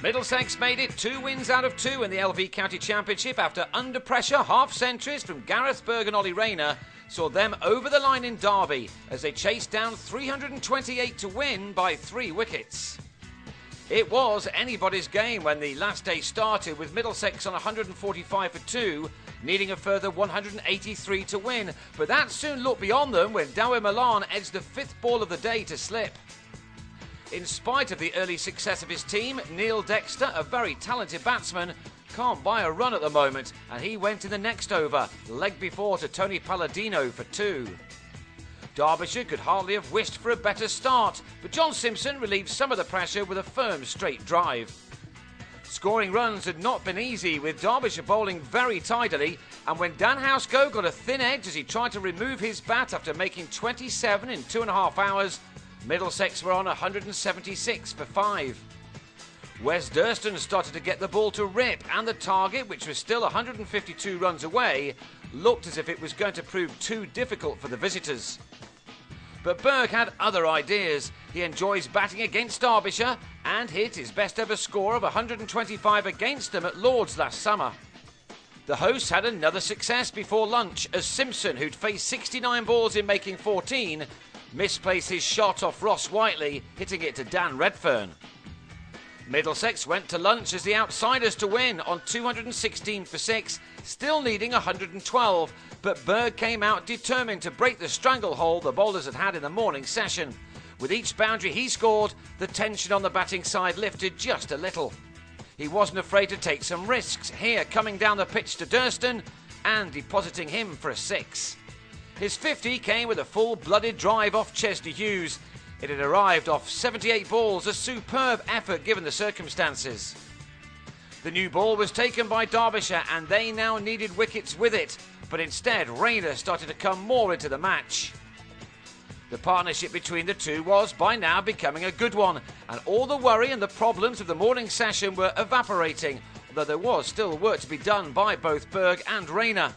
Middlesex made it 2 wins out of 2 in the LV County Championship after under pressure half-centuries from Gareth Berg and Ollie Rayner saw them over the line in Derby as they chased down 328 to win by 3 wickets. It was anybody's game when the last day started, with Middlesex on 145 for 2, needing a further 183 to win, but that soon looked beyond them when Dawe Milan edged the 5th ball of the day to slip. In spite of the early success of his team, Neil Dexter, a very talented batsman, can't buy a run at the moment, and he went in the next over, leg before to Tony Palladino for 2. Derbyshire could hardly have wished for a better start, but John Simpson relieved some of the pressure with a firm straight drive. Scoring runs had not been easy, with Derbyshire bowling very tidily, and when Dan Housego got a thin edge as he tried to remove his bat after making 27 in 2.5 hours, Middlesex were on 176 for 5. Wes Durston started to get the ball to rip, and the target, which was still 152 runs away, looked as if it was going to prove too difficult for the visitors. But Berg had other ideas. He enjoys batting against Derbyshire and hit his best ever score of 125 against them at Lord's last summer. The hosts had another success before lunch as Simpson, who'd faced 69 balls in making 14, misplaced his shot off Ross Whiteley, hitting it to Dan Redfern. Middlesex went to lunch as the outsiders to win on 216 for 6, still needing 112, but Berg came out determined to break the stranglehold the bowlers had had in the morning session. With each boundary he scored, the tension on the batting side lifted just a little. He wasn't afraid to take some risks, here coming down the pitch to Durston and depositing him for a 6. His 50 came with a full-blooded drive off Chesney Hughes. It had arrived off 78 balls, a superb effort given the circumstances. The new ball was taken by Derbyshire and they now needed wickets with it, but instead Rayner started to come more into the match. The partnership between the two was by now becoming a good one, and all the worry and the problems of the morning session were evaporating, although there was still work to be done by both Berg and Rayner.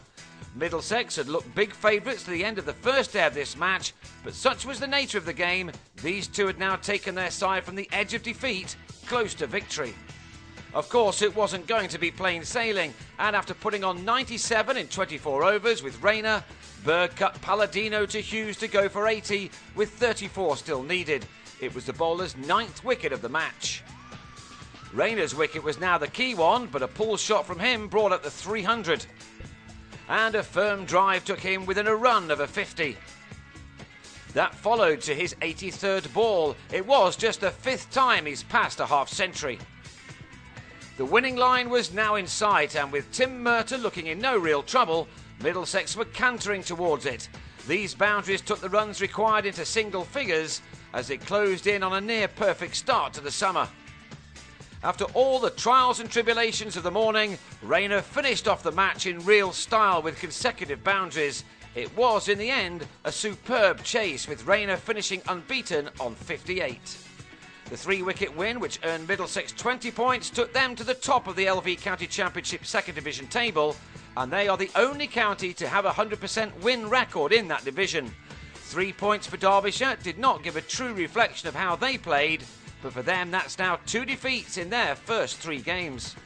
Middlesex had looked big favourites to the end of the first day of this match, but such was the nature of the game, these two had now taken their side from the edge of defeat, close to victory. Of course, it wasn't going to be plain sailing, and after putting on 97 in 24 overs with Rayner, Berg cut Palladino to Hughes to go for 80, with 34 still needed. It was the bowler's 9th wicket of the match. Rayner's wicket was now the key one, but a pull shot from him brought up the 300. And a firm drive took him within a run of a 50. That followed to his 83rd ball. It was just the 5th time he's passed a half-century. The winning line was now in sight, and with Tim Murtagh looking in no real trouble, Middlesex were cantering towards it. These boundaries took the runs required into single figures as it closed in on a near-perfect start to the summer. After all the trials and tribulations of the morning, Rayner finished off the match in real style with consecutive boundaries. It was, in the end, a superb chase, with Rayner finishing unbeaten on 58. The 3-wicket win, which earned Middlesex 20 points, took them to the top of the LV County Championship 2nd Division table, and they are the only county to have a 100% win record in that division. 3 points for Derbyshire did not give a true reflection of how they played, but for them that's now 2 defeats in their first 3 games.